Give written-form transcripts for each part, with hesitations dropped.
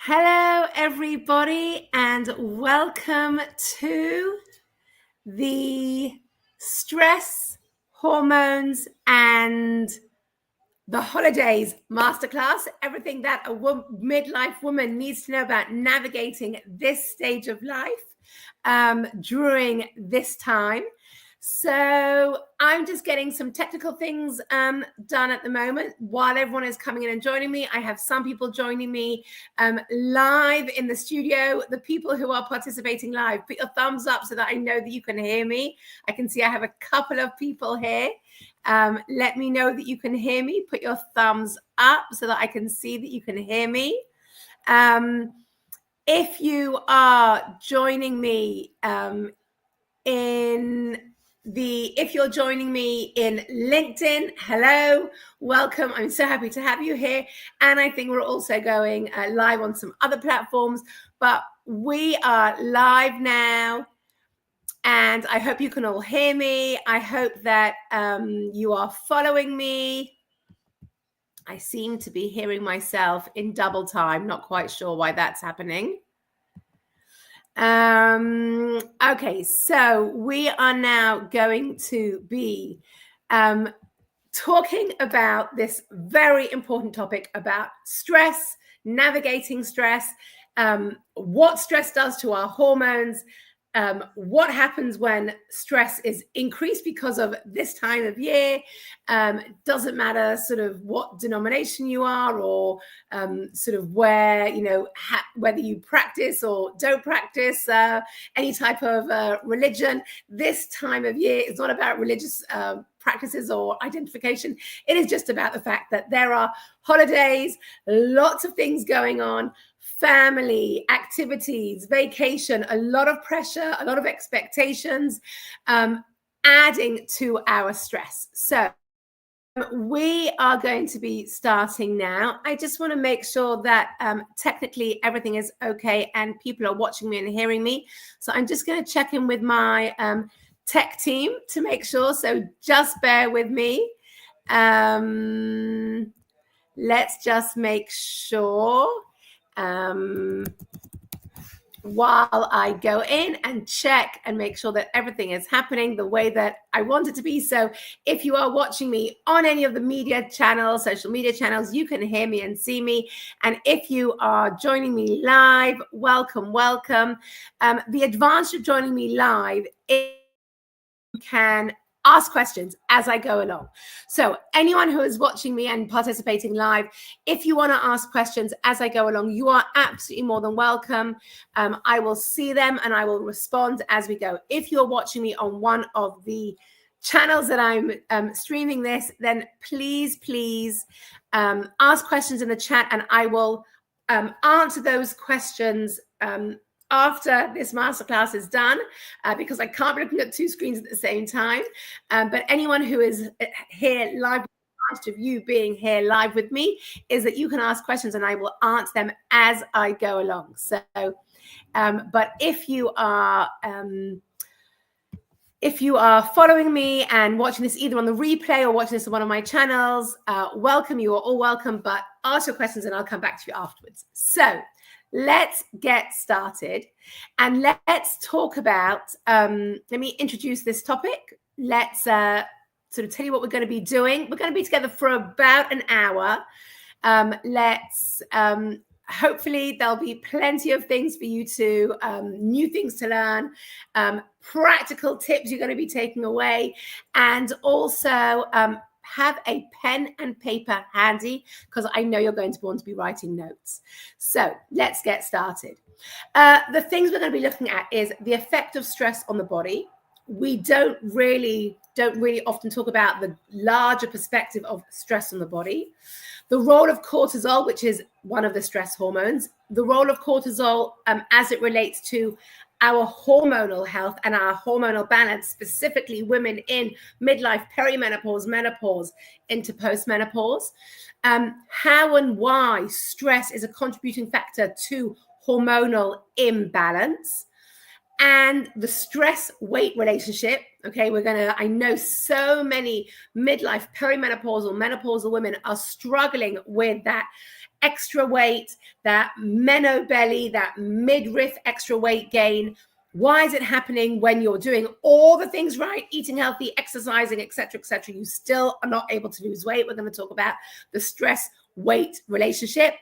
Hello, everybody, and welcome to the Stress, Hormones, and the Holidays Masterclass. Everything that a midlife woman needs to know about navigating this stage of life during this time. So I'm just getting some technical things done at the moment while everyone is coming in and joining me. I have some people joining me live in the studio. The people who are participating live, put your thumbs up so that I know that you can hear me. I can see I have a couple of people here. Let me know that you can hear me. Put your thumbs up so that I can see that you can hear me. If you are joining me if you're joining me in LinkedIn, hello, welcome. I'm so happy to have you here. And I think we're also going live on some other platforms, but we are live now. And I hope you can all hear me. I hope that you are following me. I seem to be hearing myself in double time. Not quite sure why that's happening. Okay, so we are now going to be talking about this very important topic about stress, navigating stress, what stress does to our hormones, what happens when stress is increased because of this time of year. Doesn't matter sort of what denomination you are or sort of where, whether you practice or don't practice any type of religion. This time of year is not about religious practices or identification. It is just about the fact that there are holidays, lots of things going on, family, activities, vacation, a lot of pressure, a lot of expectations, adding to our stress. So we are going to be starting now. I just want to make sure that technically everything is okay and people are watching me and hearing me. So I'm just going to check in with my tech team to make sure. So just bear with me. Let's just make sure while I go in and check and make sure that everything is happening the way that I want it to be. So if you are watching me on any of the media channels, social media channels, you can hear me and see me. And if you are joining me live, welcome. The advantage of joining me live is you can ask questions as I go along. So anyone who is watching me and participating live, if you want to ask questions as I go along, you are absolutely more than welcome. I will see them and I will respond as we go. If you're watching me on one of the channels that I'm streaming this, then please ask questions in the chat and I will answer those questions after this masterclass is done, because I can't be looking at two screens at the same time. But anyone who is here live, of you being here live with me, is that you can ask questions and I will answer them as I go along. So, but if you are following me and watching this either on the replay or watching this on one of my channels, welcome. You are all welcome, but ask your questions and I'll come back to you afterwards. So let's get started and let's talk about, let me introduce this topic. Let's sort of tell you what we're going to be doing. We're going to be together for about an hour. Hopefully there'll be plenty of things for you to, new things to learn, practical tips you're going to be taking away, and also have a pen and paper handy because I know you're going to want to be writing notes. So let's get started. The things we're going to be looking at is the effect of stress on the body. We don't really often talk about the larger perspective of stress on the body. The role of cortisol, which is one of the stress hormones, the role of cortisol as it relates to our hormonal health and our hormonal balance, specifically women in midlife, perimenopause, menopause, into postmenopause, how and why stress is a contributing factor to hormonal imbalance, and the stress-weight relationship. Okay, I know so many midlife, perimenopausal, menopausal women are struggling with that. extra weight, that meno belly, that midriff extra weight gain. Why is it happening when you're doing all the things right, eating healthy, exercising, etc., etc.? You still are not able to lose weight. We're going to talk about the stress-weight relationship.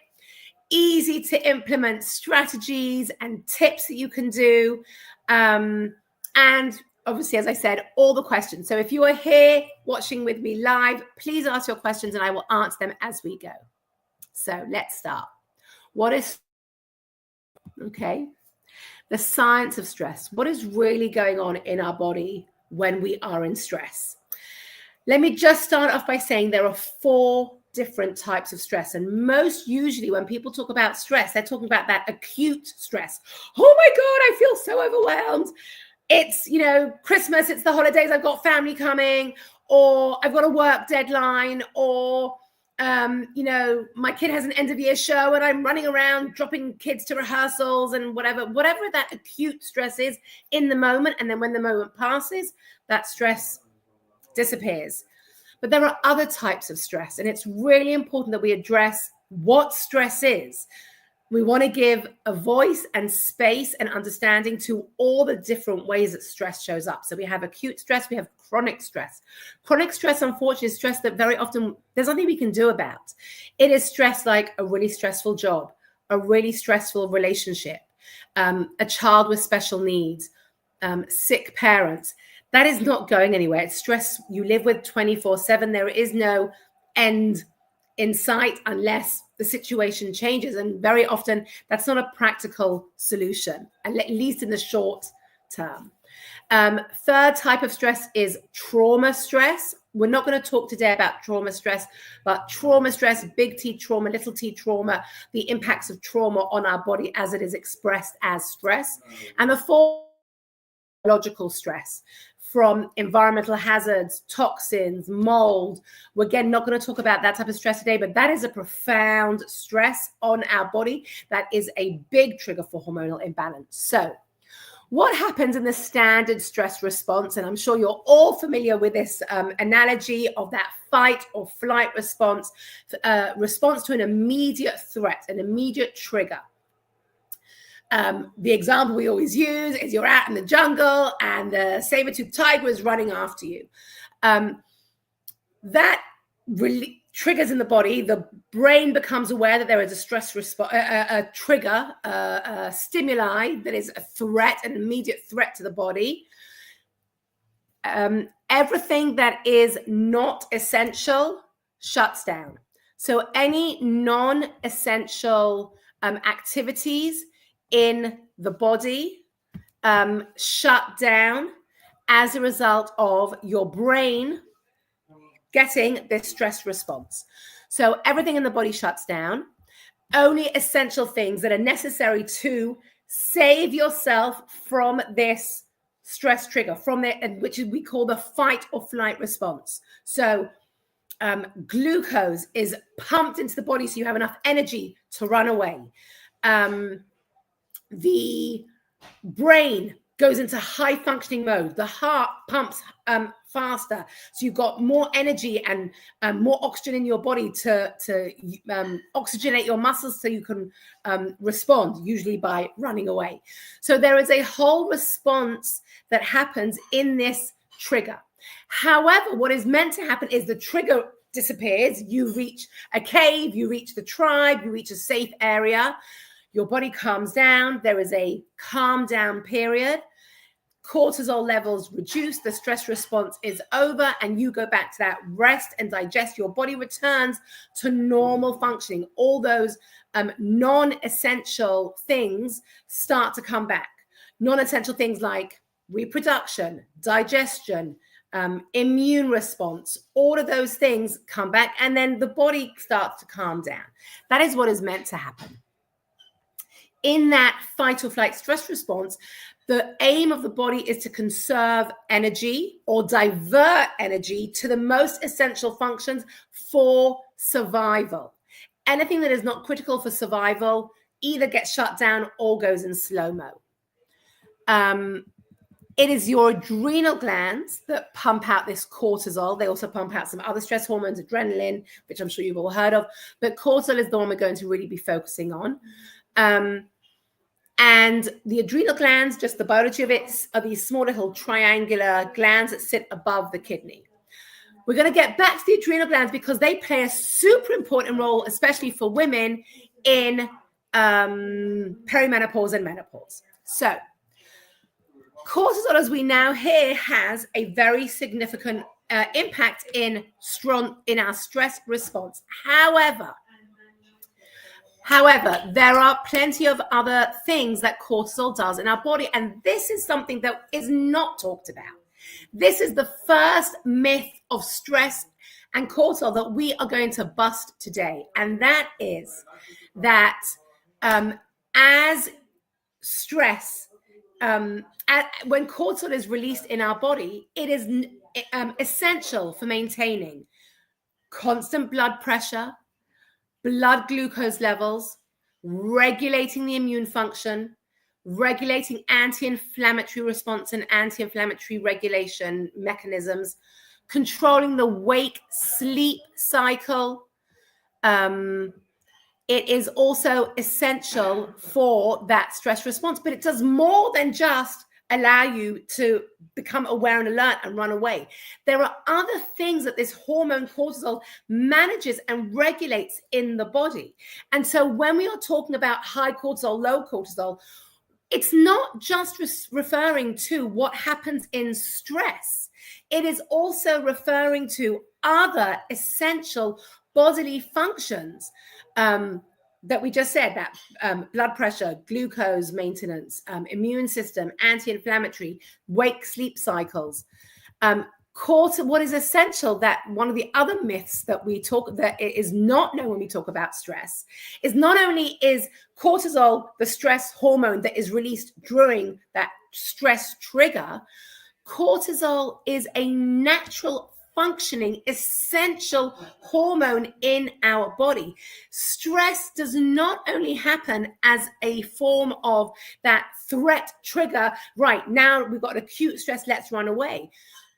Easy to implement strategies and tips that you can do. And obviously, as I said, all the questions. So if you are here watching with me live, please ask your questions and I will answer them as we go. So let's start. What is, okay, the science of stress? What is really going on in our body when we are in stress? Let me just start off by saying there are 4 different types of stress. And most usually when people talk about stress, they're talking about that acute stress. Oh my God, I feel so overwhelmed. It's, Christmas, it's the holidays, I've got family coming, or I've got a work deadline, or, my kid has an end of year show and I'm running around dropping kids to rehearsals and whatever that acute stress is in the moment. And then when the moment passes, that stress disappears. But there are other types of stress, and it's really important that we address what stress is. We want to give a voice and space and understanding to all the different ways that stress shows up. So we have acute stress, we have chronic stress. Chronic stress, unfortunately, is stress that very often there's nothing we can do about. It is stress like a really stressful job, a really stressful relationship, a child with special needs, sick parents. That is not going anywhere. It's stress you live with 24/7. There is no end in sight unless the situation changes. And very often that's not a practical solution, at least in the short term. Third type of stress is trauma stress. We're not going to talk today about trauma stress, but trauma stress, big T trauma, little t trauma, the impacts of trauma on our body as it is expressed as stress. And the fourth, biological stress from environmental hazards, toxins, mold. We're again not going to talk about that type of stress today, but that is a profound stress on our body. That is a big trigger for hormonal imbalance. So what happens in the standard stress response? And I'm sure you're all familiar with this analogy of that fight or flight response, response to an immediate threat, an immediate trigger. The example we always use is you're out in the jungle and the saber-toothed tiger is running after you. That really triggers in the body. The brain becomes aware that there is a stress response, a trigger, a stimuli that is a threat, an immediate threat to the body. Everything that is not essential shuts down. So any non-essential activities in the body shut down as a result of your brain getting this stress response. So everything in the body shuts down. Only essential things that are necessary to save yourself from this stress trigger, from which we call the fight or flight response. So glucose is pumped into the body so you have enough energy to run away. The brain goes into high functioning mode. The heart pumps faster. So you've got more energy and more oxygen in your body to oxygenate your muscles so you can respond, usually by running away. So there is a whole response that happens in this trigger. However, what is meant to happen is the trigger disappears. You reach a cave, you reach the tribe, you reach a safe area. Your body calms down. There is a calm down period. Cortisol levels reduce. The stress response is over and you go back to that rest and digest. Your body returns to normal functioning. All those non-essential things start to come back. Non-essential things like reproduction, digestion, immune response, all of those things come back and then the body starts to calm down. That is what is meant to happen. In that fight or flight stress response, the aim of the body is to conserve energy or divert energy to the most essential functions for survival. Anything that is not critical for survival either gets shut down or goes in slow-mo. It is your adrenal glands that pump out this cortisol. They also pump out some other stress hormones, adrenaline, which I'm sure you've all heard of. But cortisol is the one we're going to really be focusing on. And the adrenal glands, just the biology of it, are these small little triangular glands that sit above the kidney. We're going to get back to the adrenal glands because they play a super important role, especially for women in perimenopause and menopause. So cortisol, as we now hear, has a very significant impact in our stress response. However, there are plenty of other things that cortisol does in our body, and this is something that is not talked about. This is the first myth of stress and cortisol that we are going to bust today, and that is that as stress, when cortisol is released in our body, it is essential for maintaining constant blood pressure, blood glucose levels, regulating the immune function, regulating anti-inflammatory response and anti-inflammatory regulation mechanisms, controlling the wake-sleep cycle. It is also essential for that stress response, but it does more than just allow you to become aware and alert and run away. There are other things that this hormone cortisol manages and regulates in the body. And so when we are talking about high cortisol, low cortisol, it's not just referring to what happens in stress. It is also referring to other essential bodily functions that we just said, that blood pressure, glucose maintenance, immune system, anti-inflammatory, wake-sleep cycles. What is essential, that one of the other myths that we talk, that is not known when we talk about stress, is not only is cortisol the stress hormone that is released during that stress trigger, cortisol is a natural functioning essential hormone in our body. Stress does not only happen as a form of that threat trigger, right now we've got acute stress, let's run away.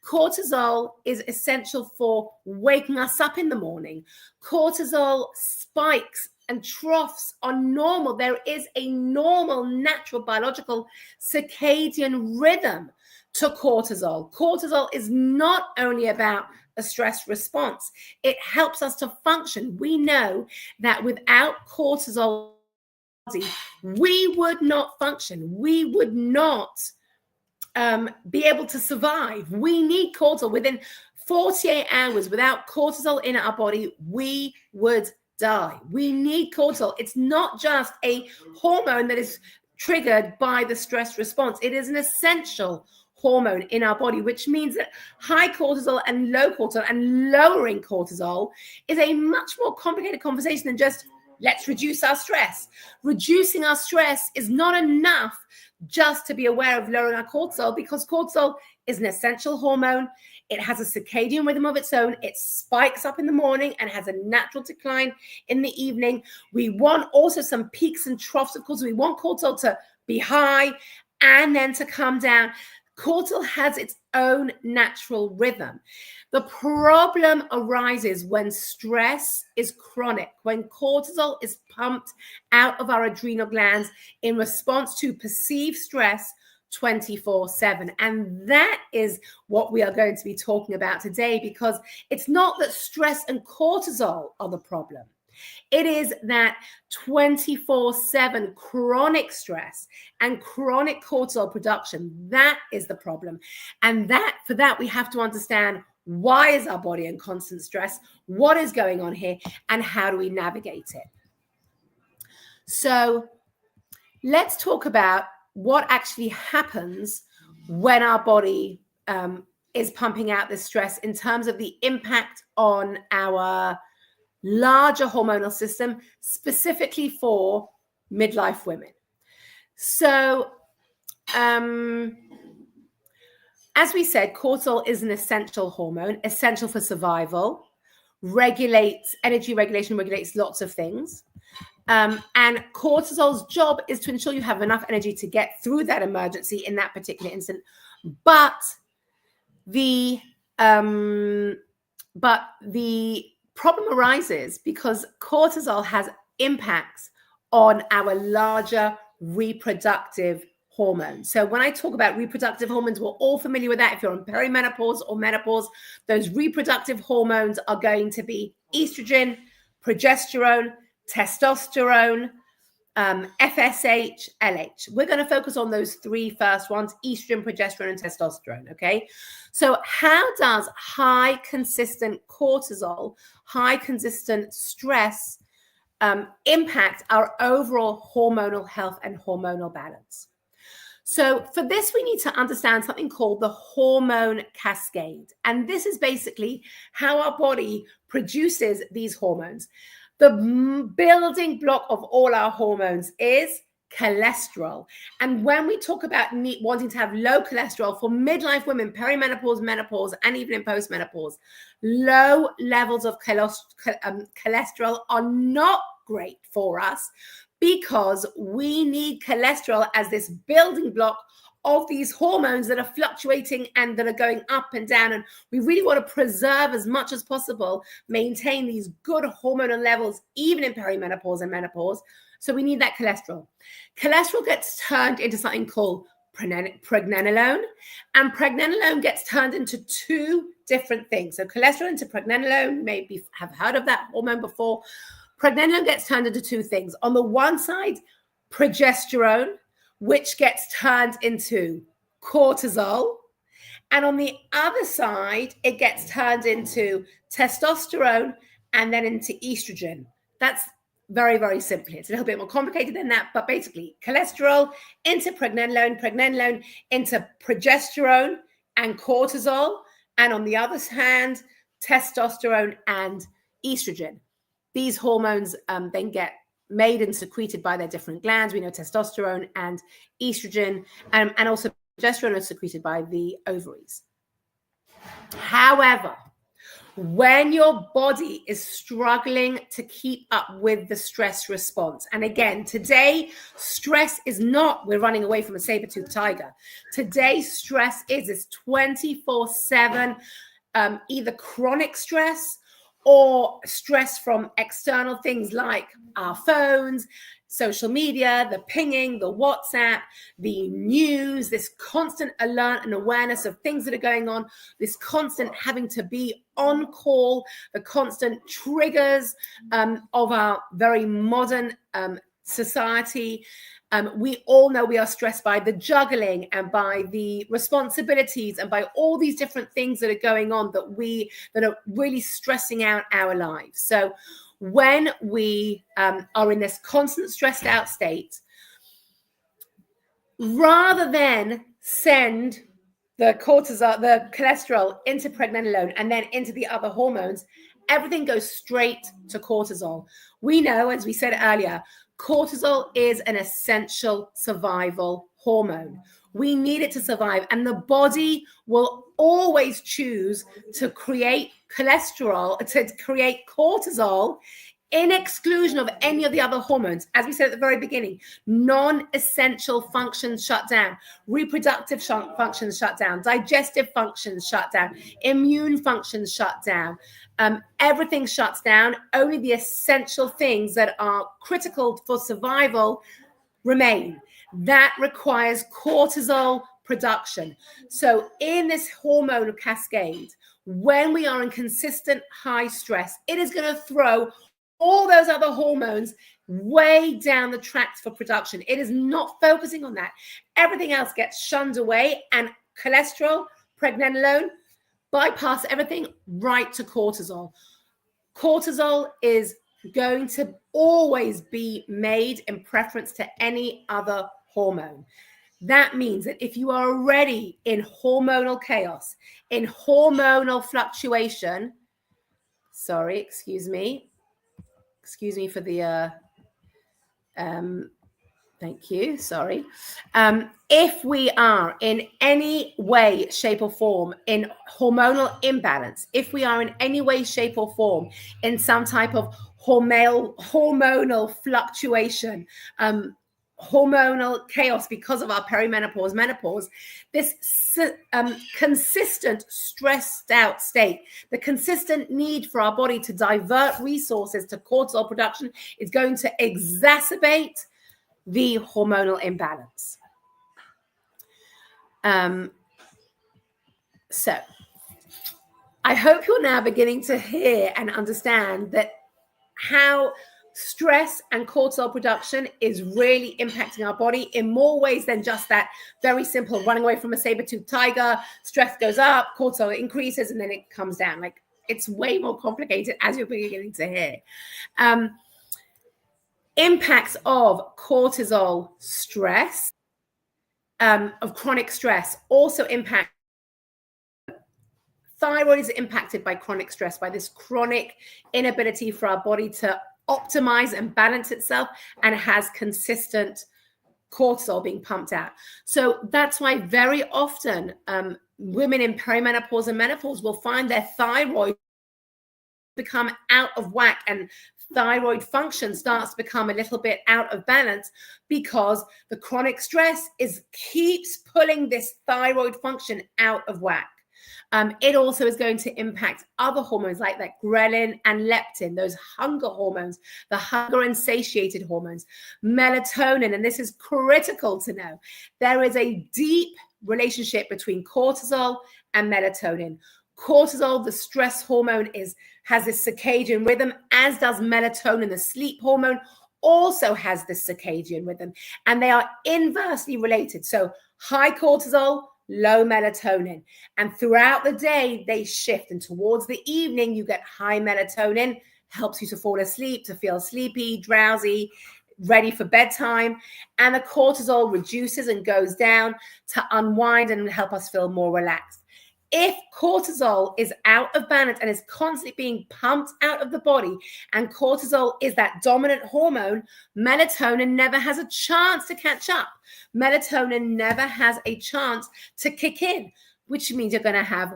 Cortisol is essential for waking us up in the morning. Cortisol spikes and troughs are normal. There is a normal, natural, biological circadian rhythm to cortisol. Cortisol is not only about a stress response. It helps us to function. We know that without cortisol, we would not function. We would not be able to survive. We need cortisol. Within 48 hours, without cortisol in our body, we would die. We need cortisol. It's not just a hormone that is triggered by the stress response. It is an essential hormone in our body, which means that high cortisol and low cortisol and lowering cortisol is a much more complicated conversation than just let's reduce our stress. Reducing our stress is not enough just to be aware of lowering our cortisol, because cortisol is an essential hormone. It has a circadian rhythm of its own. It spikes up in the morning and has a natural decline in the evening. We want also some peaks and troughs of cortisol. We want cortisol to be high and then to come down. Cortisol has its own natural rhythm. The problem arises when stress is chronic, when cortisol is pumped out of our adrenal glands in response to perceived stress 24/7. And that is what we are going to be talking about today, because it's not that stress and cortisol are the problem. It is that 24/7 chronic stress and chronic cortisol production, that is the problem. And for that, we have to understand, why is our body in constant stress? What is going on here? And how do we navigate it? So let's talk about what actually happens when our body is pumping out this stress in terms of the impact on our larger hormonal system, specifically for midlife women. So, as we said, cortisol is an essential hormone, essential for survival, regulates energy regulation, regulates lots of things. And cortisol's job is to ensure you have enough energy to get through that emergency in that particular instant, But the problem arises because cortisol has impacts on our larger reproductive hormones. So when I talk about reproductive hormones, we're all familiar with that. If you're in perimenopause or menopause, those reproductive hormones are going to be estrogen, progesterone, testosterone, FSH, LH. We're going to focus on those three first ones: estrogen, progesterone, and testosterone. Okay. So how does high consistent cortisol, high consistent stress impact our overall hormonal health and hormonal balance? So for this, we need to understand something called the hormone cascade. And this is basically how our body produces these hormones. The building block of all our hormones is cholesterol. And when we talk about wanting to have low cholesterol for midlife women, perimenopause, menopause, and even in postmenopause, low levels of cholesterol are not great for us, because we need cholesterol as this building block of these hormones that are fluctuating and that are going up and down. And we really want to preserve as much as possible, maintain these good hormonal levels, even in perimenopause and menopause. So we need that cholesterol. Cholesterol gets turned into something called pregnenolone, and pregnenolone gets turned into two different things. So cholesterol into pregnenolone, maybe have heard of that hormone before. Pregnenolone gets turned into two things. On the one side, progesterone, which gets turned into cortisol. And on the other side, it gets turned into testosterone and then into estrogen. That's very, very simply. It's a little bit more complicated than that, but basically cholesterol into pregnenolone, pregnenolone into progesterone and cortisol. And on the other hand, testosterone and estrogen. These hormones then get made and secreted by their different glands. We know testosterone and estrogen, and also progesterone are secreted by the ovaries. However, when your body is struggling to keep up with the stress response, and again, today, stress is not, we're running away from a saber-toothed tiger. Today, stress is 24/7, either chronic stress or stress from external things like our phones, social media, the pinging, the WhatsApp, the news, this constant alert and awareness of things that are going on, this constant having to be on call, the constant triggers of our very modern society. We all know we are stressed by the juggling and by the responsibilities and by all these different things that are going on that are really stressing out our lives. So when we are in this constant stressed out state, rather than send the cortisol, the cholesterol into pregnenolone and then into the other hormones, everything goes straight to cortisol. We know, as we said earlier, cortisol is an essential survival hormone. We need it to survive, and the body will always choose to create cholesterol, to create cortisol in exclusion of any of the other hormones. As we said at the very beginning, non-essential functions shut down, reproductive functions shut down, digestive functions shut down, immune functions shut down. Everything shuts down. Only the essential things that are critical for survival remain. That requires cortisol production. So in this hormonal cascade, when we are in consistent high stress, it is going to throw all those other hormones way down the tracks for production. It is not focusing on that. Everything else gets shunned away, and cholesterol, pregnenolone, bypass everything right to cortisol. Cortisol is going to always be made in preference to any other hormone. That means that if you are already in hormonal chaos, in hormonal fluctuation, excuse me for the, thank you, sorry. If we are in any way, shape or form in hormonal imbalance, if we are in any way, shape or form in some type of hormonal fluctuation, hormonal chaos because of our perimenopause, menopause, this consistent stressed out state, the consistent need for our body to divert resources to cortisol production is going to exacerbate the hormonal imbalance. So I hope you're now beginning to hear and understand that how stress and cortisol production is really impacting our body in more ways than just that very simple running away from a saber-toothed tiger. Stress goes up, cortisol increases, and then it comes down. Like, it's way more complicated, as you're beginning to hear. Impacts of cortisol stress, of chronic stress, also impact. Thyroid is impacted by chronic stress, by this chronic inability for our body to optimize and balance itself, and has consistent cortisol being pumped out. So that's why very often women in perimenopause and menopause will find their thyroid become out of whack, and thyroid function starts to become a little bit out of balance because the chronic stress keeps pulling this thyroid function out of whack. It also is going to impact other hormones like that ghrelin and leptin, those hunger hormones, the hunger and satiated hormones, melatonin. And this is critical to know. There is a deep relationship between cortisol and melatonin. Cortisol, the stress hormone, has this circadian rhythm, as does melatonin, the sleep hormone, also has this circadian rhythm. And they are inversely related. So high cortisol, low melatonin, and throughout the day they shift, and towards the evening you get high melatonin, helps you to fall asleep, to feel sleepy, drowsy, ready for bedtime, and the cortisol reduces and goes down to unwind and help us feel more relaxed. If cortisol is out of balance and is constantly being pumped out of the body, and cortisol is that dominant hormone, melatonin never has a chance to catch up. Melatonin never has a chance to kick in, which means you're going to have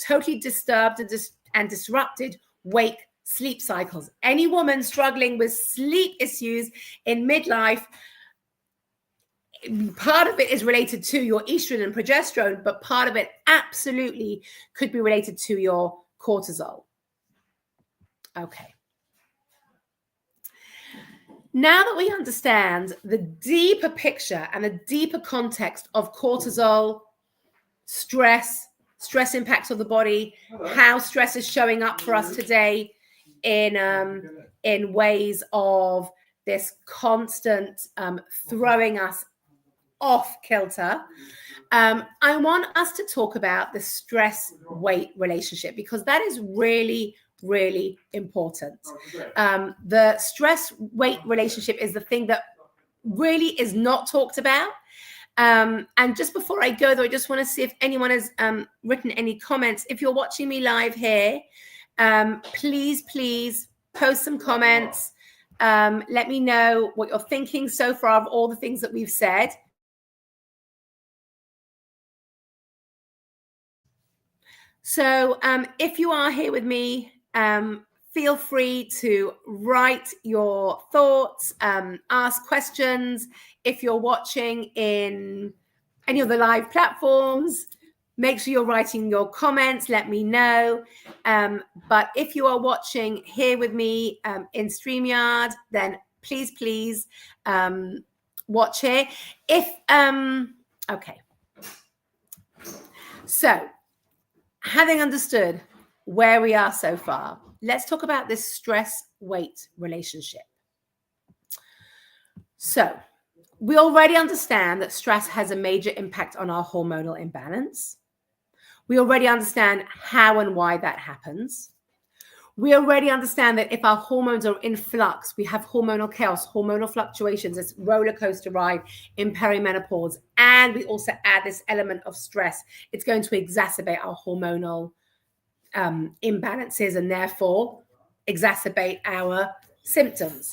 totally disturbed and disrupted wake-sleep cycles. Any woman struggling with sleep issues in midlife, part of it is related to your estrogen and progesterone, but part of it absolutely could be related to your cortisol. Okay. Now that we understand the deeper picture and the deeper context of cortisol, stress impacts on the body, how stress is showing up for us today in ways of this constant throwing us off kilter, I want us to talk about the stress-weight relationship, because that is really, really important. The stress-weight relationship is the thing that really is not talked about. And just before I go, though, I just want to see if anyone has written any comments. If you're watching me live here, please post some comments. Let me know what you're thinking so far of all the things that we've said. So if you are here with me, feel free to write your thoughts, ask questions. If you're watching in any of the live platforms, make sure you're writing your comments. Let me know. But if you are watching here with me in StreamYard, then please watch here. Okay. So, having understood where we are so far, let's talk about this stress-weight relationship. So we already understand that stress has a major impact on our hormonal imbalance. We already understand how and why that happens. We already understand that if our hormones are in flux, we have hormonal chaos, hormonal fluctuations, this roller coaster ride in perimenopause, and we also add this element of stress, it's going to exacerbate our hormonal imbalances and therefore exacerbate our symptoms.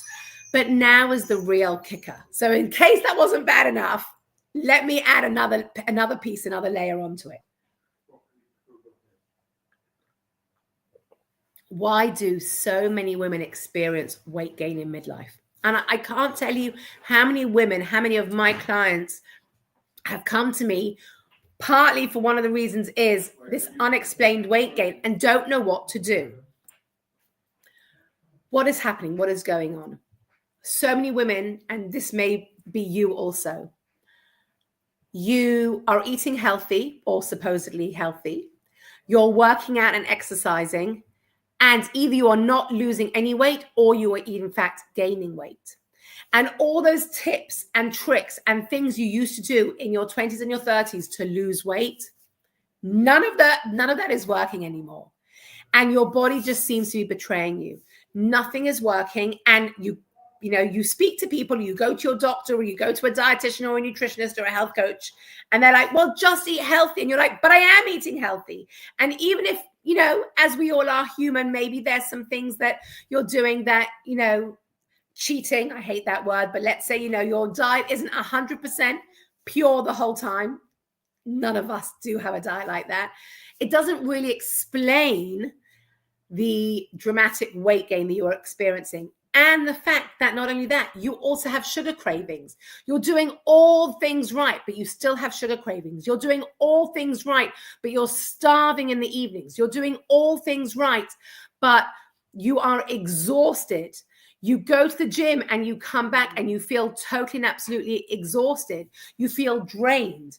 But now is the real kicker. So in case that wasn't bad enough, let me add another piece, another layer onto it. Why do so many women experience weight gain in midlife? And I can't tell you how many women, how many of my clients have come to me partly for one of the reasons is this unexplained weight gain and don't know what to do. What is happening? What is going on? So many women, and this may be you also, you are eating healthy or supposedly healthy. You're working out and exercising, and either you are not losing any weight or you are in fact gaining weight. And all those tips and tricks and things you used to do in your 20s and your 30s to lose weight, none of that is working anymore. And your body just seems to be betraying you. Nothing is working. And you speak to people, you go to your doctor or you go to a dietitian or a nutritionist or a health coach, and they're like, well, just eat healthy. And you're like, but I am eating healthy. And even if, as we all are human, maybe there's some things that you're doing that, cheating, I hate that word, but let's say, your diet isn't 100% pure the whole time. None of us do have a diet like that. It doesn't really explain the dramatic weight gain that you're experiencing. And the fact that not only that, you also have sugar cravings. You're doing all things right, but you still have sugar cravings. You're doing all things right, but you're starving in the evenings. You're doing all things right, but you are exhausted. You go to the gym and you come back and you feel totally and absolutely exhausted. You feel drained.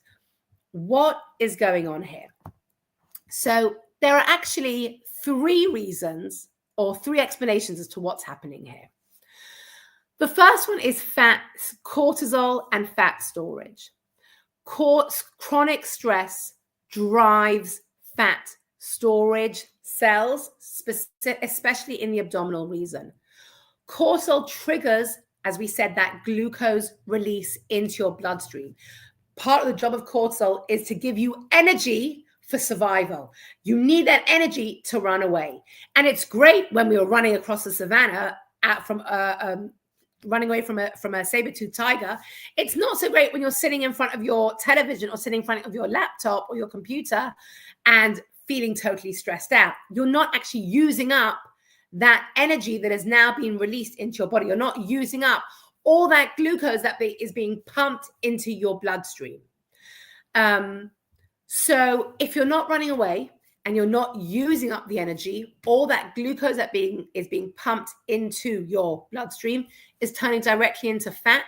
What is going on here? So there are actually 3 reasons or 3 explanations as to what's happening here. The first one is cortisol and fat storage. Chronic stress drives fat storage cells, especially in the abdominal region. Cortisol triggers, as we said, that glucose release into your bloodstream. Part of the job of cortisol is to give you energy for survival. You need that energy to run away. And it's great when we were running across the savannah running away from a saber-toothed tiger. It's not so great when you're sitting in front of your television or sitting in front of your laptop or your computer and feeling totally stressed out. You're not actually using up that energy that has now been released into your body. You're not using up all that glucose that is being pumped into your bloodstream. So if you're not running away and you're not using up the energy, all that glucose that is being pumped into your bloodstream is turning directly into fat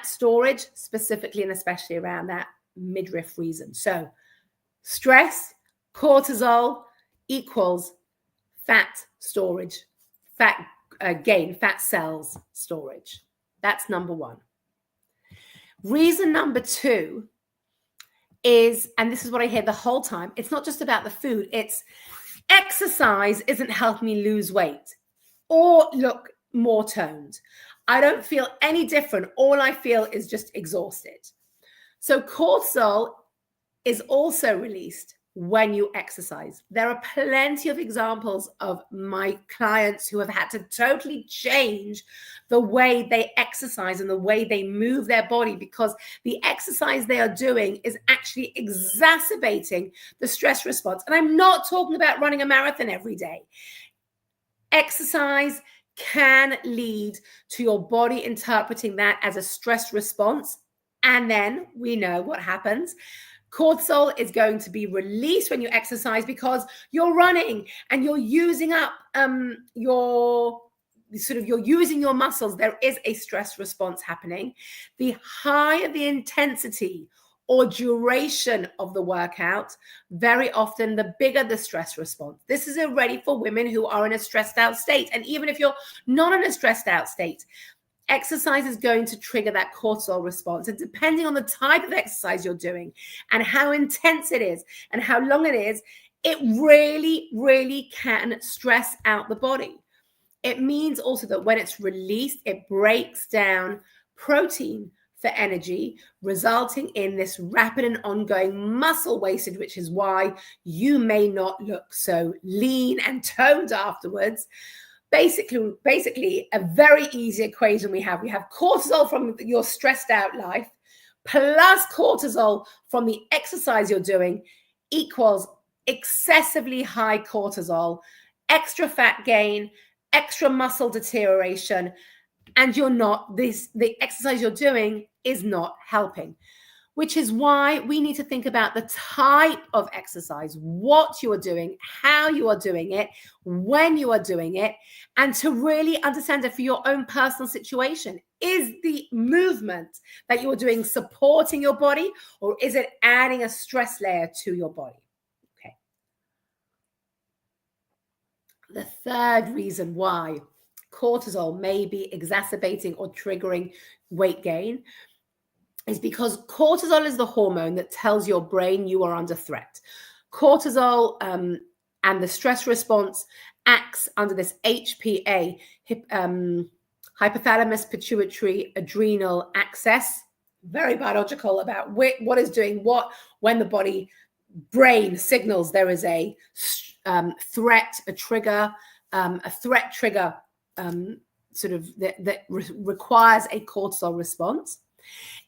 storage, specifically and especially around that midriff region. So stress, cortisol equals fat storage, fat gain, fat cells storage. That's number 1. Reason number 2 is, and this is what I hear the whole time, it's not just about the food, it's exercise isn't helping me lose weight or look more toned. I don't feel any different. All I feel is just exhausted. So cortisol is also released when you exercise. There are plenty of examples of my clients who have had to totally change the way they exercise and the way they move their body because the exercise they are doing is actually exacerbating the stress response. And I'm not talking about running a marathon every day. Exercise can lead to your body interpreting that as a stress response. And then we know what happens. Cortisol is going to be released when you exercise because you're running and you're using up you're using your muscles. There is a stress response happening. The higher the intensity or duration of the workout, very often the bigger the stress response. This is already for women who are in a stressed out state. And even if you're not in a stressed out state, exercise is going to trigger that cortisol response. And depending on the type of exercise you're doing and how intense it is and how long it is, it really, really can stress out the body. It means also that when it's released, it breaks down protein for energy, resulting in this rapid and ongoing muscle wastage, which is why you may not look so lean and toned afterwards. Basically, a very easy equation we have. We have cortisol from your stressed out life plus cortisol from the exercise you're doing equals excessively high cortisol, extra fat gain, extra muscle deterioration, and the exercise you're doing is not helping. Which is why we need to think about the type of exercise, what you are doing, how you are doing it, when you are doing it, and to really understand it for your own personal situation. Is the movement that you're doing supporting your body, or is it adding a stress layer to your body? Okay. The third reason why cortisol may be exacerbating or triggering weight gain is because cortisol is the hormone that tells your brain you are under threat. Cortisol and the stress response acts under this HPA, hypothalamus pituitary adrenal axis, very biological about what is doing what when the brain signals there is a threat, a trigger, sort of that requires a cortisol response.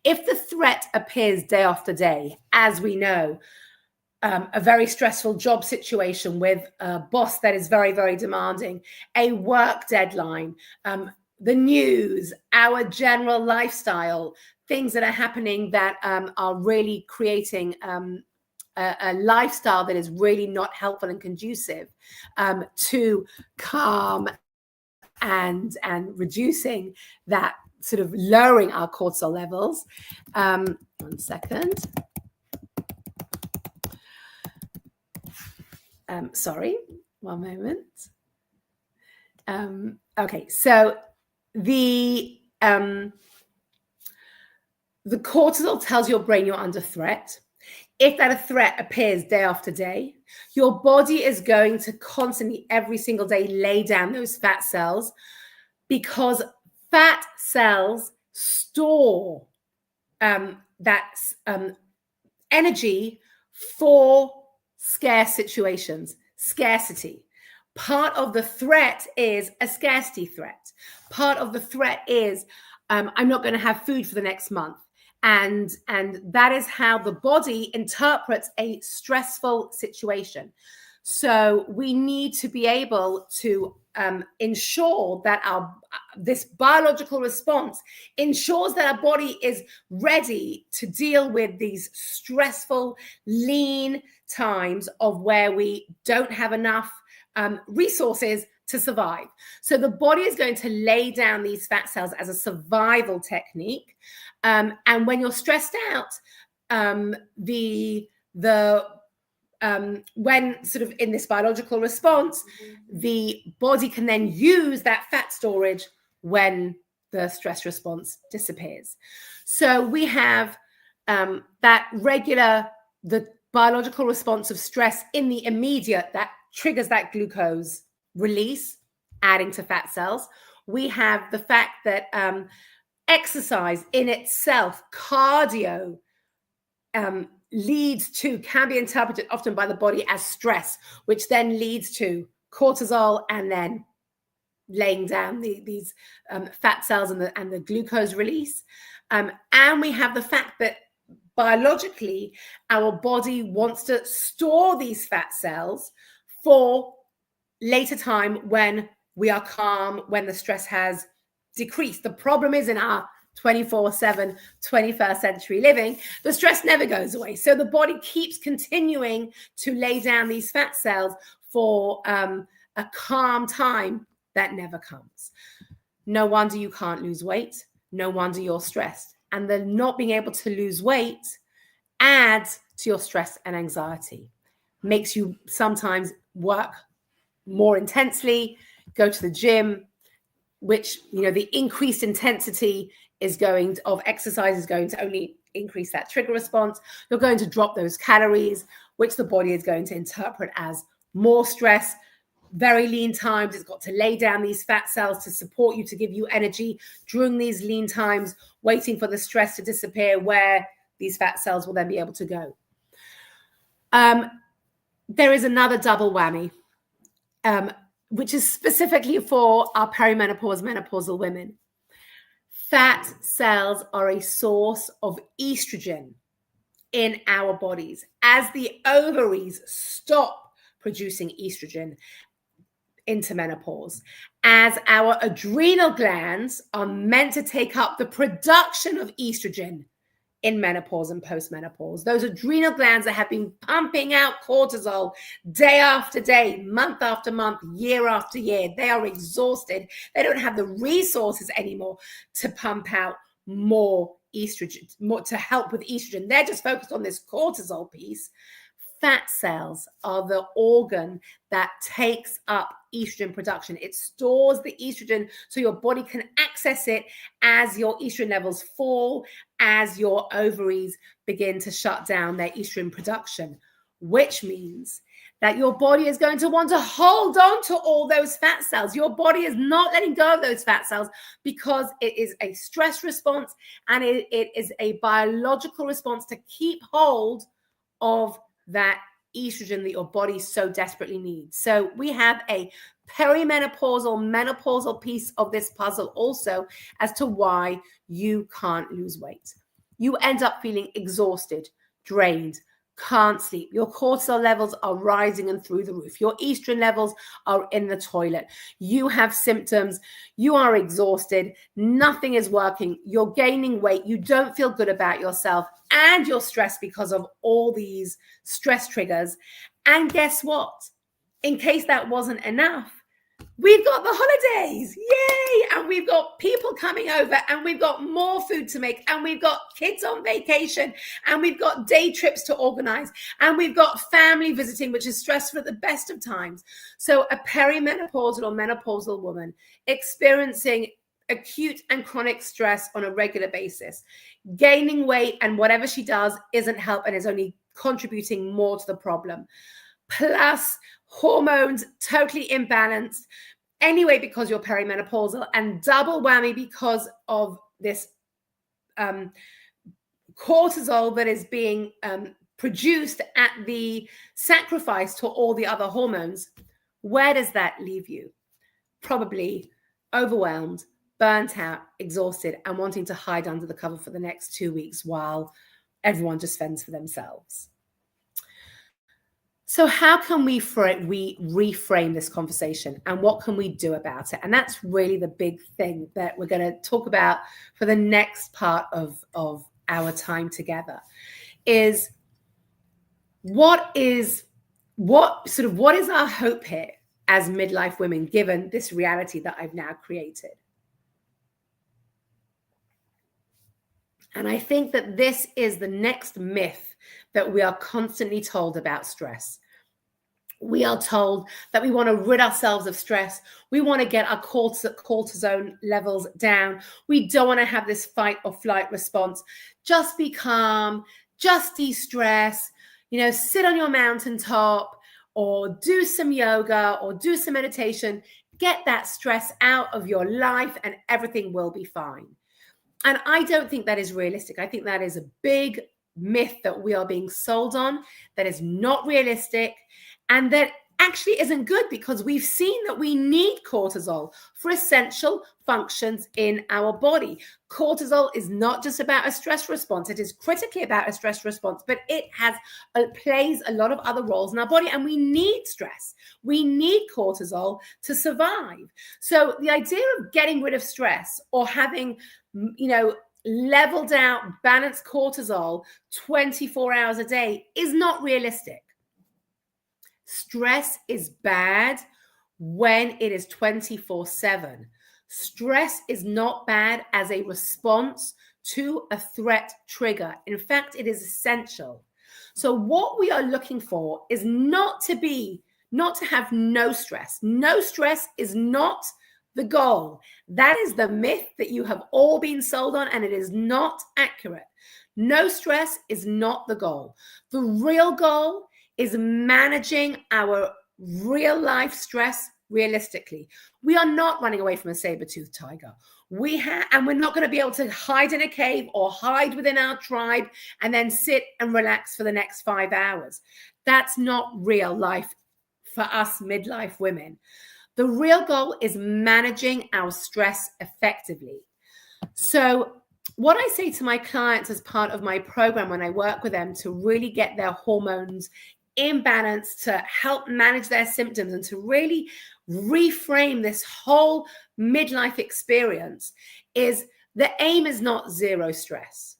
If the threat appears day after day, as we know, a very stressful job situation with a boss that is very, very demanding, a work deadline, the news, our general lifestyle, things that are happening that are really creating a lifestyle that is really not helpful and conducive to calm and reducing that, sort of lowering our cortisol levels. 1 second. Sorry, 1 moment. Okay, so the cortisol tells your brain you're under threat. If that threat appears day after day, your body is going to constantly, every single day, lay down those fat cells, because fat cells store that energy for scarce situations, scarcity. Part of the threat is a scarcity threat. Part of the threat is I'm not going to have food for the next month. And that is how the body interprets a stressful situation. So we need to be able to ensure that this biological response ensures that our body is ready to deal with these stressful, lean times of where we don't have enough resources to survive. So the body is going to lay down these fat cells as a survival technique. And when you're stressed out, when sort of in this biological response, the body can then use that fat storage when the stress response disappears. So we have the biological response of stress in the immediate that triggers that glucose release, adding to fat cells. We have the fact that exercise in itself, cardio, can be interpreted often by the body as stress, which then leads to cortisol and then laying down these fat cells and the glucose release. And we have the fact that biologically, our body wants to store these fat cells for later time when we are calm, when the stress has decreased. The problem is in our 24/7, 21st century living, the stress never goes away. So the body keeps continuing to lay down these fat cells for a calm time that never comes. No wonder you can't lose weight. No wonder you're stressed. And the not being able to lose weight adds to your stress and anxiety, makes you sometimes work more intensely, go to the gym, which, the increased intensity of exercise is going to only increase that trigger response. You're going to drop those calories, which the body is going to interpret as more stress, very lean times. It's got to lay down these fat cells to support you, to give you energy during these lean times, waiting for the stress to disappear, where these fat cells will then be able to go. There is another double whammy, which is specifically for our perimenopause, menopausal women. Fat cells are a source of estrogen in our bodies. As the ovaries stop producing estrogen, into menopause, as our adrenal glands are meant to take up the production of estrogen in menopause and postmenopause. Those adrenal glands that have been pumping out cortisol day after day, month after month, year after year, they are exhausted. They don't have the resources anymore to pump out more estrogen, more to help with estrogen. They're just focused on this cortisol piece. Fat cells are the organ that takes up estrogen production. It stores the estrogen so your body can access it as your estrogen levels fall, as your ovaries begin to shut down their estrogen production, which means that your body is going to want to hold on to all those fat cells. Your body is not letting go of those fat cells because it is a stress response, and it is a biological response to keep hold of that estrogen that your body so desperately needs. So we have a perimenopausal, menopausal piece of this puzzle also as to why you can't lose weight. You end up feeling exhausted, drained, can't sleep. Your cortisol levels are rising and through the roof. Your estrogen levels are in the toilet. You have symptoms. You are exhausted. Nothing is working. You're gaining weight. You don't feel good about yourself, and you're stressed because of all these stress triggers. And guess what? In case that wasn't enough, we've got the holidays, yay! And we've got people coming over, and we've got more food to make, and we've got kids on vacation, and we've got day trips to organize, and we've got family visiting, which is stressful at the best of times. So a perimenopausal or menopausal woman experiencing acute and chronic stress on a regular basis, gaining weight, and whatever she does isn't help and is only contributing more to the problem. Plus hormones totally imbalanced anyway because you're perimenopausal, and double whammy because of this cortisol that is being produced at the sacrifice to all the other hormones. Where does that leave you? Probably overwhelmed, burnt out, exhausted, and wanting to hide under the cover for the next 2 weeks while everyone just fends for themselves. So how can we reframe this conversation, and what can we do about it? And that's really the big thing that we're going to talk about for the next part of our time together is what is our hope here as midlife women, given this reality that I've now created. And I think that this is the next myth that we are constantly told about stress. We are told that we want to rid ourselves of stress. We want to get our cortisol levels down. We don't want to have this fight or flight response. Just be calm, just de-stress, sit on your mountaintop or do some yoga or do some meditation. Get that stress out of your life and everything will be fine. And I don't think that is realistic. I think that is a big myth that we are being sold on, that is not realistic, and that actually isn't good, because we've seen that we need cortisol for essential functions in our body. Cortisol is not just about a stress response. It is critically about a stress response, but it plays a lot of other roles in our body, and we need stress. We need cortisol to survive. So the idea of getting rid of stress or having, leveled out, balanced cortisol 24 hours a day is not realistic. Stress is bad when it is 24/7. Stress is not bad as a response to a threat trigger. In fact, it is essential. So what we are looking for is not to have no stress. No stress is not the goal. That is the myth that you have all been sold on, and it is not accurate. No stress is not the goal. The real goal is managing our real life stress realistically. We are not running away from a saber-toothed tiger. And we're not going to be able to hide in a cave or hide within our tribe and then sit and relax for the next 5 hours. That's not real life for us midlife women. The real goal is managing our stress effectively. So what I say to my clients as part of my program when I work with them to really get their hormones in balance to help manage their symptoms and to really reframe this whole midlife experience is the aim is not zero stress.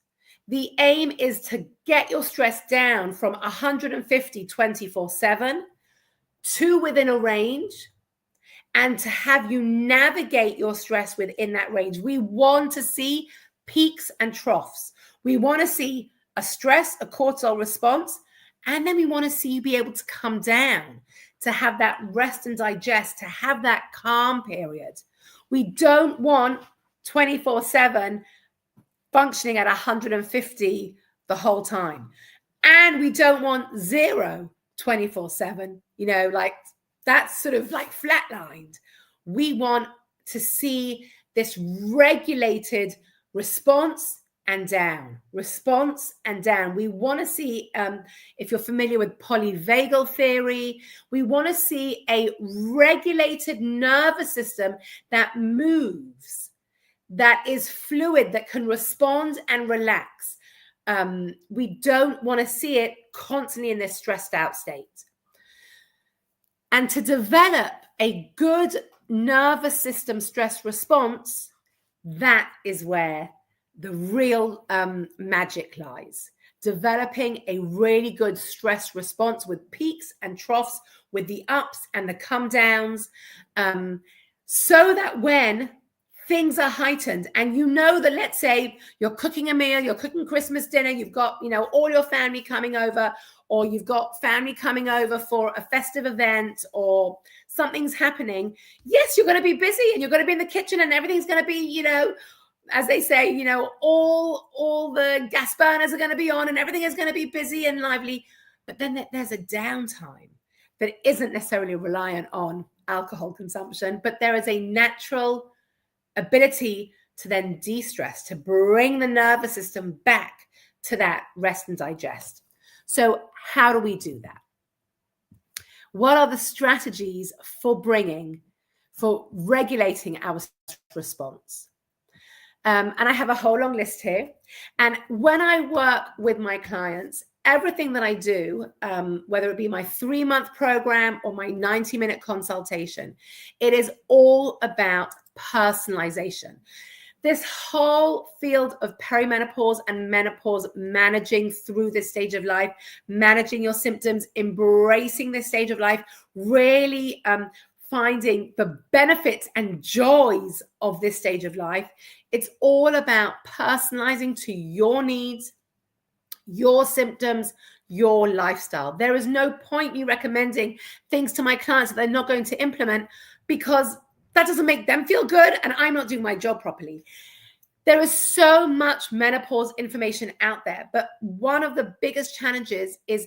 The aim is to get your stress down from 150 24/7 to within a range, and to have you navigate your stress within that range. We want to see peaks and troughs. We want to see a stress, a cortisol response, and then we want to see you be able to come down, to have that rest and digest, to have that calm period. We don't want 24/7 functioning at 150 the whole time. And we don't want 0 24/7, like that's sort of like flatlined. We want to see this regulated response and down, response and down. We want to see, if you're familiar with polyvagal theory, we want to see a regulated nervous system that moves, that is fluid, that can respond and relax. We don't want to see it constantly in this stressed out state. And to develop a good nervous system stress response, that is where the real magic lies. Developing a really good stress response with peaks and troughs, with the ups and the come downs, so that when things are heightened and that, let's say you're cooking a meal, you're cooking Christmas dinner, you've got, all your family coming over, or you've got family coming over for a festive event, or something's happening. Yes, you're going to be busy and you're going to be in the kitchen and everything's going to be, as they say, all the gas burners are going to be on and everything is going to be busy and lively. But then there's a downtime that isn't necessarily reliant on alcohol consumption, but there is a natural ability to then de-stress, to bring the nervous system back to that rest and digest. So how do we do that? What are the strategies for regulating our response? And I have a whole long list here. And when I work with my clients, everything that I do, whether it be my 3-month program or my 90-minute consultation, it is all about personalization. This whole field of perimenopause and menopause, managing through this stage of life, managing your symptoms, embracing this stage of life, really finding the benefits and joys of this stage of life. It's all about personalizing to your needs, your symptoms, your lifestyle. There is no point me recommending things to my clients that they're not going to implement, because that doesn't make them feel good and I'm not doing my job properly. There is so much menopause information out there, but one of the biggest challenges is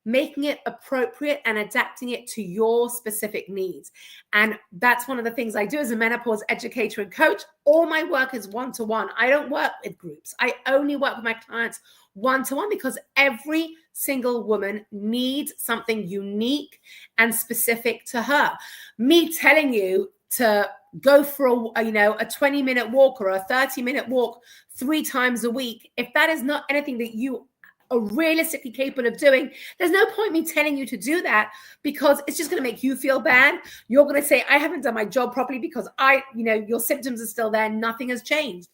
making it appropriate and adapting it to your specific needs. And that's one of the things I do as a menopause educator and coach. All my work is one-to-one. I don't work with groups. I only work with my clients one-to-one, because every single woman needs something unique and specific to her. Me telling you to go for a 20-minute walk or a 30-minute walk 3 times a week, if that is not anything that you are realistically capable of doing, there's no point me telling you to do that, because it's just going to make you feel bad. You're going to say, I haven't done my job properly because your symptoms are still there. Nothing has changed.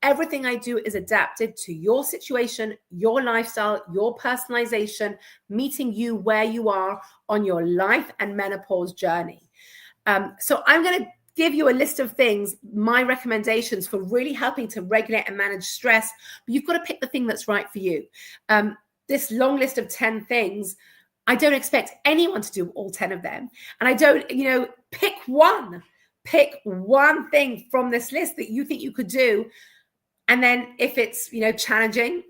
Everything I do is adapted to your situation, your lifestyle, your personalization, meeting you where you are on your life and menopause journey. So I'm going to give you a list of things, my recommendations for really helping to regulate and manage stress, but you've got to pick the thing that's right for you. This long list of 10 things, I don't expect anyone to do all 10 of them. And I don't, pick one thing from this list that you think you could do. And then if it's, challenging,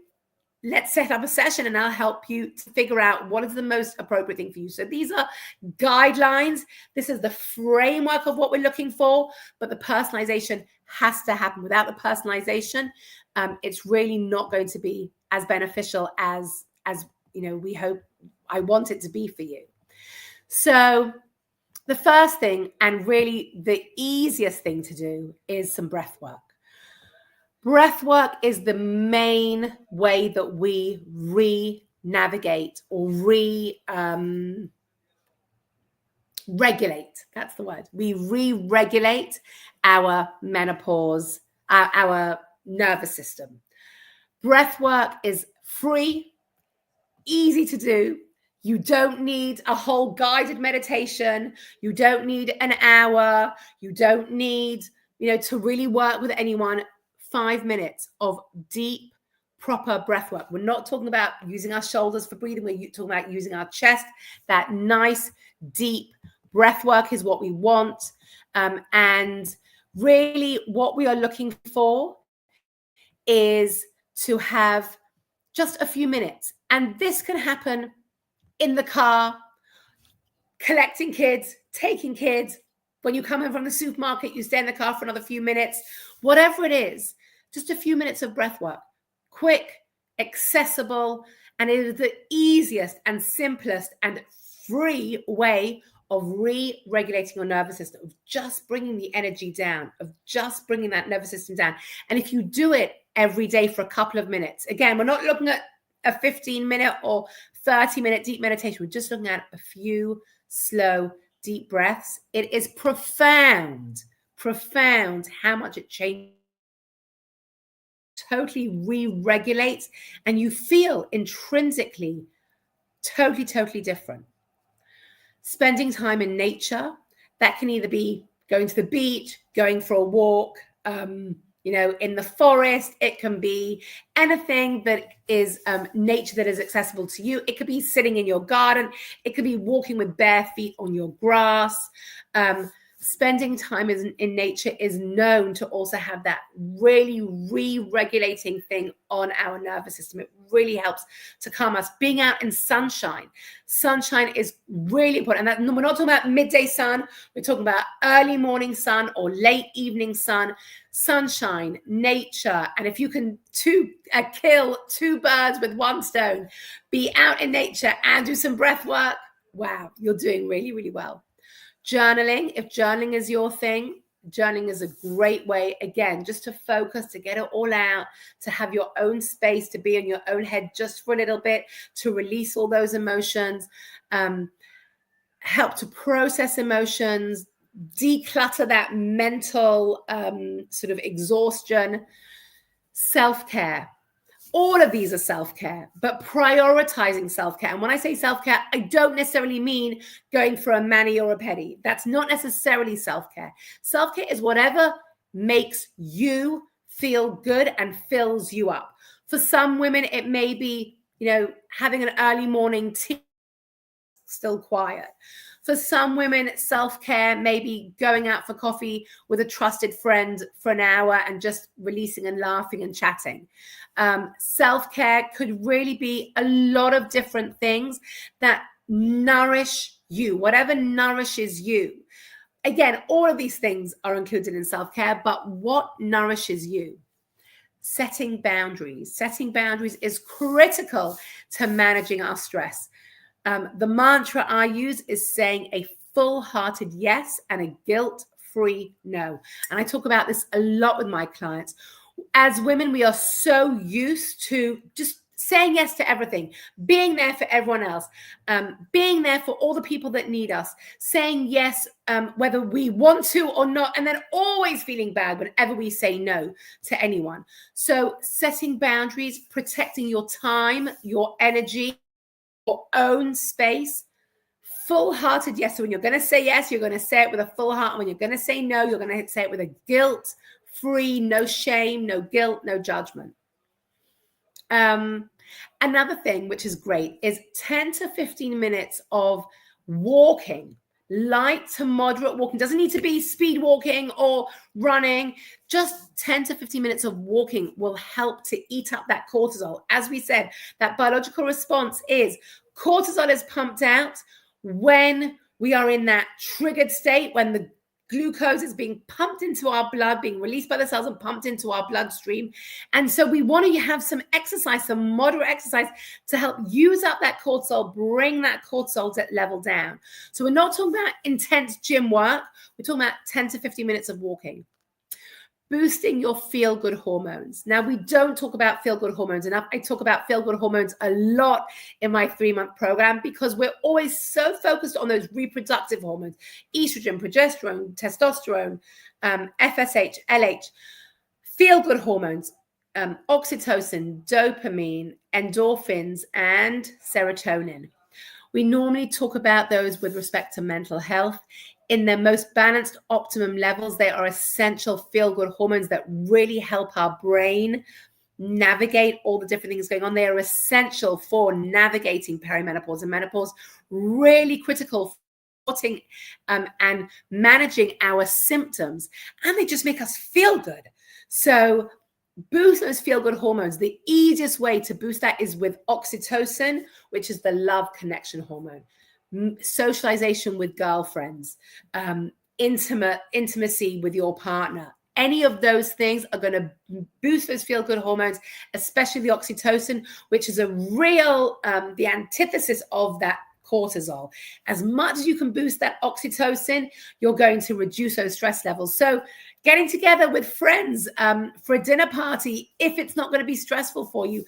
let's set up a session and I'll help you to figure out what is the most appropriate thing for you. So these are guidelines. This is the framework of what we're looking for, but the personalization has to happen. Without the personalization, it's really not going to be as beneficial as we hope I want it to be for you. So the first thing, and really the easiest thing to do, is some breath work. Breath work is the main way that we navigate or regulate. That's the word. We re-regulate our menopause, our nervous system. Breath work is free, easy to do. You don't need a whole guided meditation. You don't need an hour. You don't need, to really work with anyone. 5 minutes of deep, proper breath work. We're not talking about using our shoulders for breathing. We're talking about using our chest. That nice, deep breath work is what we want. And really what we are looking for is to have just a few minutes. And this can happen in the car, collecting kids, taking kids. When you come in from the supermarket, you stay in the car for another few minutes. Whatever it is, just a few minutes of breath work. Quick, accessible, and it is the easiest and simplest and free way of re-regulating your nervous system, of just bringing the energy down, of just bringing that nervous system down. And if you do it every day for a couple of minutes, again, we're not looking at a 15-minute or 30-minute deep meditation. We're just looking at a few slow, deep breaths. It is profound how much it changes. Totally re-regulates, and you feel intrinsically totally different. Spending time in nature, that can either be going to the beach, going for a walk, in the forest. It can be anything that is nature that is accessible to you. It could be sitting in your garden. It could be walking with bare feet on your grass. Spending time in nature is known to also have that really re-regulating thing on our nervous system. It really helps to calm us. Being out in sunshine. Sunshine is really important. And we're not talking about midday sun. We're talking about early morning sun or late evening sun. Sunshine, nature. And if you can kill two birds with one stone, be out in nature and do some breath work, wow, you're doing really, really well. Journaling, if journaling is your thing, journaling is a great way, again, just to focus, to get it all out, to have your own space, to be in your own head just for a little bit, to release all those emotions, help to process emotions, declutter that mental sort of exhaustion. Self-care. All of these are self-care, but prioritizing self-care. And when I say self-care, I don't necessarily mean going for a mani or a pedi. That's not necessarily self-care. Self-care is whatever makes you feel good and fills you up. For some women, it may be, having an early morning tea, still quiet. For some women, self-care may be going out for coffee with a trusted friend for an hour and just releasing and laughing and chatting. Self-care could really be a lot of different things that nourish you, whatever nourishes you. Again, all of these things are included in self-care, but what nourishes you? Setting boundaries. Setting boundaries is critical to managing our stress. The mantra I use is saying a full-hearted yes and a guilt-free no. And I talk about this a lot with my clients. As women, we are so used to just saying yes to everything, being there for everyone else, being there for all the people that need us, saying yes whether we want to or not, and then always feeling bad whenever we say no to anyone. So setting boundaries, protecting your time, your energy, your own space, full-hearted yes. So when you're going to say yes, you're going to say it with a full heart. When you're going to say no, you're going to say it with a guilt-free, no shame, no guilt, no judgment. Another thing which is great is 10 to 15 minutes of walking, light to moderate walking. Doesn't need to be speed walking or running. Just 10 to 15 minutes of walking will help to eat up that cortisol. As we said, that biological response is cortisol is pumped out when we are in that triggered state, when the glucose is being pumped into our blood, being released by the cells and pumped into our bloodstream. And so we want to have some exercise, some moderate exercise to help use up that cortisol, bring that cortisol level down. So we're not talking about intense gym work. We're talking about 10 to 15 minutes of walking. boosting your feel-good hormones. Now, we don't talk about feel-good hormones enough. I talk about feel-good hormones a lot in my 3-month program because we're always so focused on those reproductive hormones, estrogen, progesterone, testosterone, FSH, LH, feel-good hormones, oxytocin, dopamine, endorphins, and serotonin. We normally talk about those with respect to mental health. In their most balanced, optimum levels, they are essential feel-good hormones that really help our brain navigate all the different things going on. They are essential for navigating perimenopause and menopause, really critical for supporting and managing our symptoms. And they just make us feel good. So boost those feel-good hormones. The easiest way to boost that is with oxytocin, which is the love connection hormone. Socialization with girlfriends, intimacy with your partner. Any of those things are going to boost those feel-good hormones, especially the oxytocin, which is a real, the antithesis of that cortisol. As much as you can boost that oxytocin, you're going to reduce those stress levels. So getting together with friends for a dinner party, if it's not going to be stressful for you,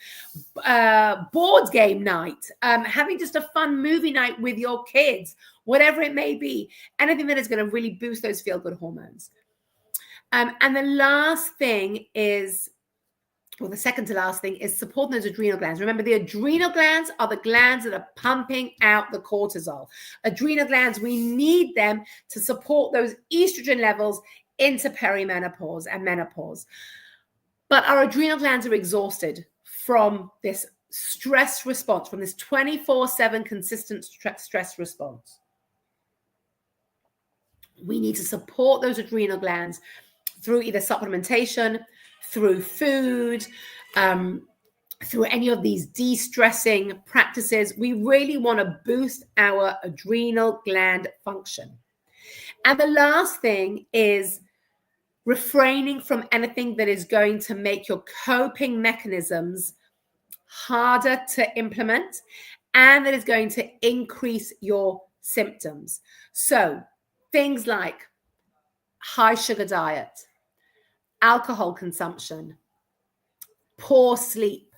board game night, having just a fun movie night with your kids, whatever it may be, anything that is going to really boost those feel-good hormones. And the last thing is, well, the second to last thing is supporting those adrenal glands. Remember, the adrenal glands are the glands that are pumping out the cortisol. Adrenal glands, we need them to support those estrogen levels into perimenopause and menopause. But our adrenal glands are exhausted from this stress response, from this 24/7 consistent stress response. We need to support those adrenal glands through either supplementation, through food, through any of these de-stressing practices. We really want to boost our adrenal gland function. And the last thing is refraining from anything that is going to make your coping mechanisms harder to implement and that is going to increase your symptoms. So things like high sugar diet, alcohol consumption, poor sleep,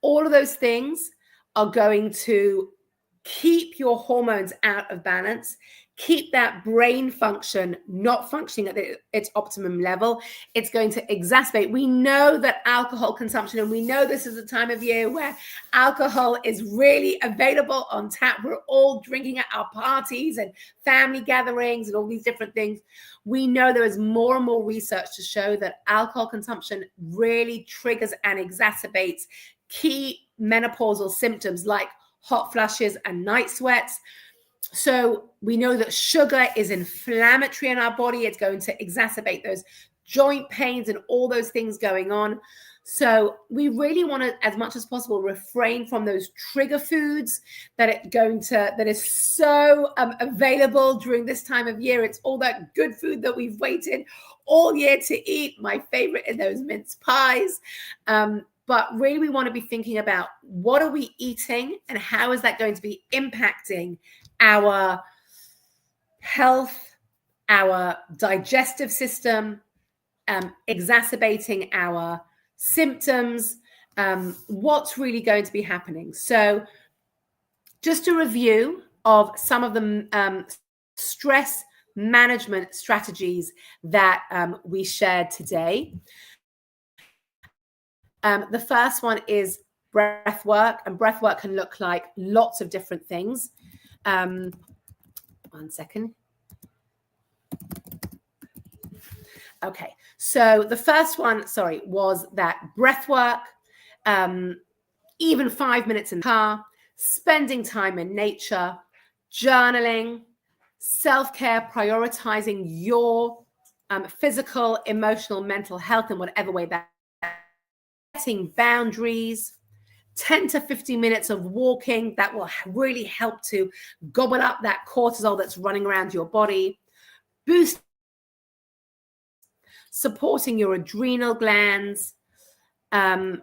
all of those things are going to keep your hormones out of balance, keep that brain function not functioning at its optimum level. It's going to exacerbate. We know that alcohol consumption, and we know this is a time of year where alcohol is really available on tap. We're all drinking at our parties and family gatherings and all these different things. We know there is more and more research to show that alcohol consumption really triggers and exacerbates key menopausal symptoms like hot flushes and night sweats. So we know that sugar is inflammatory in our body. It's going to exacerbate those joint pains and all those things going on. So we really want to, as much as possible, refrain from those trigger foods that is so available during this time of year. It's all that good food that we've waited all year to eat. My favorite is those mince pies. But really, we want to be thinking about what are we eating and how is that going to be impacting our health, our digestive system, exacerbating our symptoms, what's really going to be happening. So just a review of some of the stress management strategies that we shared today. The first one is breath work, and breath work can look like lots of different things. 1 second. Okay, so the first one, was that breath work, even 5 minutes in the car, spending time in nature, journaling, self-care, prioritizing your physical, emotional, mental health in whatever way that, setting boundaries, 10 to 15 minutes of walking that will really help to gobble up that cortisol that's running around your body, boost supporting your adrenal glands, and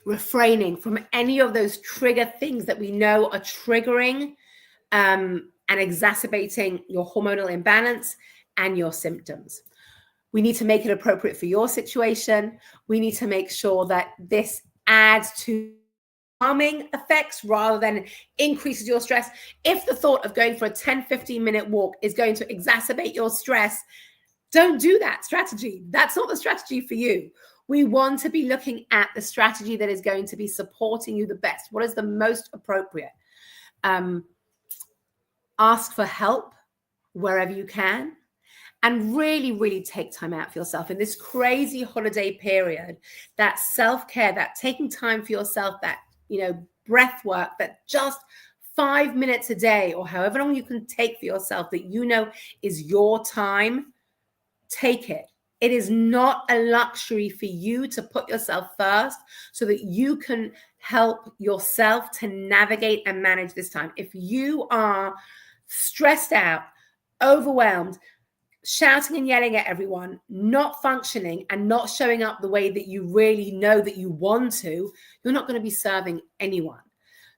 refraining from any of those trigger things that we know are triggering and exacerbating your hormonal imbalance and your symptoms. We need to make it appropriate for your situation. We need to make sure that this adds to calming effects rather than increases your stress. If the thought of going for a 10-15-minute walk is going to exacerbate your stress, don't do that strategy. That's not the strategy for you. We want to be looking at the strategy that is going to be supporting you the best. What is the most appropriate? Ask for help wherever you can. And really, really take time out for yourself in this crazy holiday period. That self-care, that taking time for yourself, that, breath work, that just 5 minutes a day or however long you can take for yourself that is your time, take it. It is not a luxury for you to put yourself first so that you can help yourself to navigate and manage this time. If you are stressed out, overwhelmed, shouting and yelling at everyone, not functioning and not showing up the way that you really know that you want to, you're not going to be serving anyone.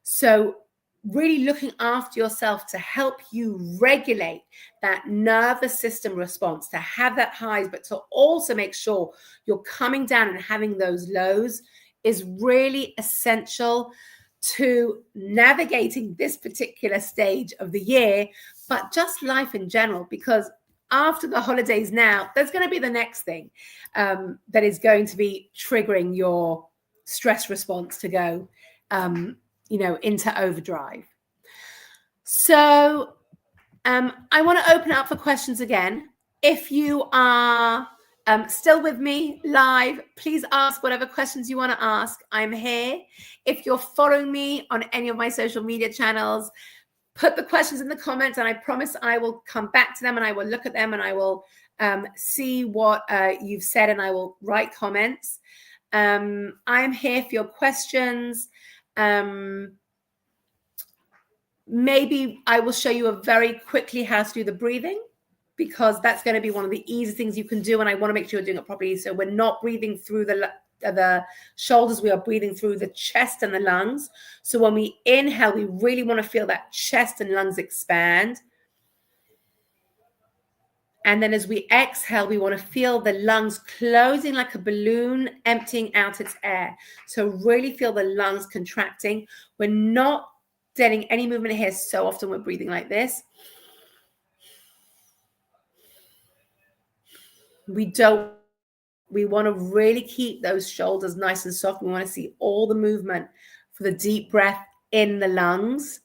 So really looking after yourself to help you regulate that nervous system response, to have that highs, but to also make sure you're coming down and having those lows is really essential to navigating this particular stage of the year, but just life in general, because after the holidays now, there's going to be the next thing that is going to be triggering your stress response to go, into overdrive. So I want to open it up for questions again. If you are still with me live, please ask whatever questions you want to ask. I'm here. If you're following me on any of my social media channels, put the questions in the comments, and I promise I will come back to them and I will look at them and I will see what you've said and I will write comments. I'm here for your questions. Maybe I will show you very quickly how to do the breathing, because that's going to be one of the easy things you can do, and I want to make sure you're doing it properly. So we're not breathing through the shoulders, we are breathing through the chest and the lungs. So when we inhale, we really want to feel that chest and lungs expand. And then as we exhale, we want to feel the lungs closing like a balloon, emptying out its air. So really feel the lungs contracting. We're not getting any movement here. So often we're breathing like this. We want to really keep those shoulders nice and soft. We want to see all the movement for the deep breath in the lungs,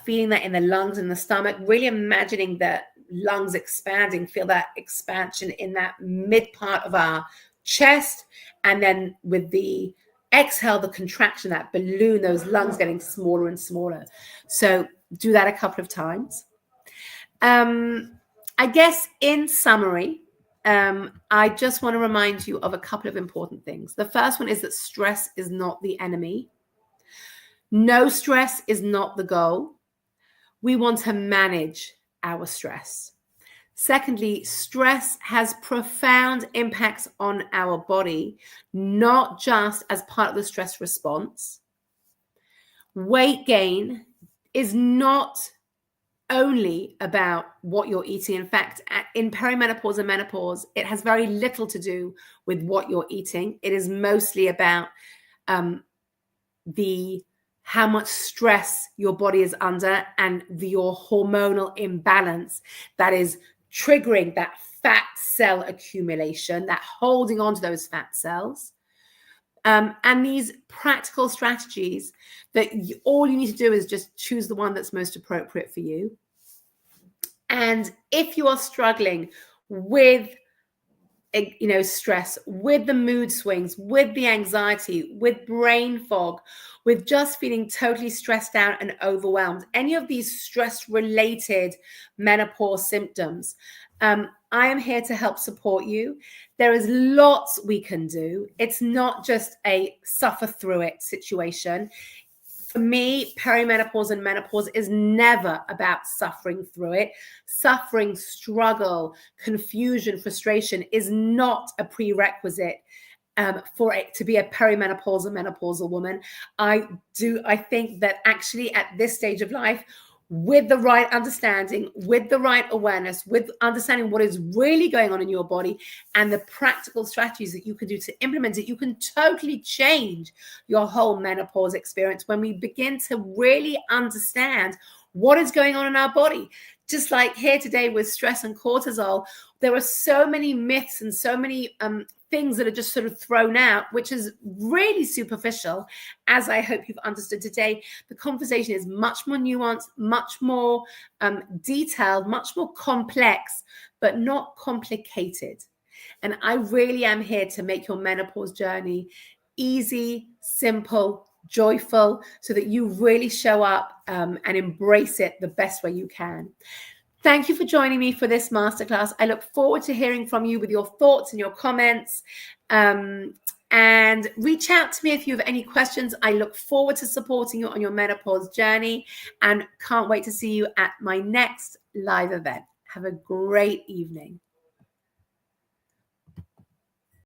feeling that in the lungs and the stomach, really imagining the lungs expanding, feel that expansion in that mid part of our chest. And then with the exhale, the contraction, that balloon, those lungs getting smaller and smaller. So do that a couple of times. I guess in summary, I just want to remind you of a couple of important things. The first one is that stress is not the enemy. No stress is not the goal. We want to manage our stress. Secondly, stress has profound impacts on our body, not just as part of the stress response. Weight gain is not only about what you're eating. In fact, in perimenopause and menopause, it has very little to do with what you're eating. It is mostly about how much stress your body is under and your hormonal imbalance that is triggering that fat cell accumulation, that holding on to those fat cells. And these practical strategies that all you need to do is just choose the one that's most appropriate for you. And if you are struggling with stress, with the mood swings, with the anxiety, with brain fog, with just feeling totally stressed out and overwhelmed, any of these stress-related menopause symptoms, I am here to help support you. There is lots we can do. It's not just a suffer through it situation. For me, perimenopause and menopause is never about suffering through it. Suffering, struggle, confusion, frustration is not a prerequisite for it to be a perimenopausal, menopausal woman. I think that actually at this stage of life, with the right understanding, with the right awareness, with understanding what is really going on in your body and the practical strategies that you can do to implement it, you can totally change your whole menopause experience when we begin to really understand what is going on in our body. Just like here today with stress and cortisol, there are so many myths and so many things that are just sort of thrown out, which is really superficial. As I hope you've understood today, the conversation is much more nuanced, much more detailed, much more complex, but not complicated. And I really am here to make your menopause journey easy, simple, joyful, so that you really show up and embrace it the best way you can. Thank you for joining me for this masterclass. I look forward to hearing from you with your thoughts and your comments. And reach out to me if you have any questions. I look forward to supporting you on your menopause journey and can't wait to see you at my next live event. Have a great evening.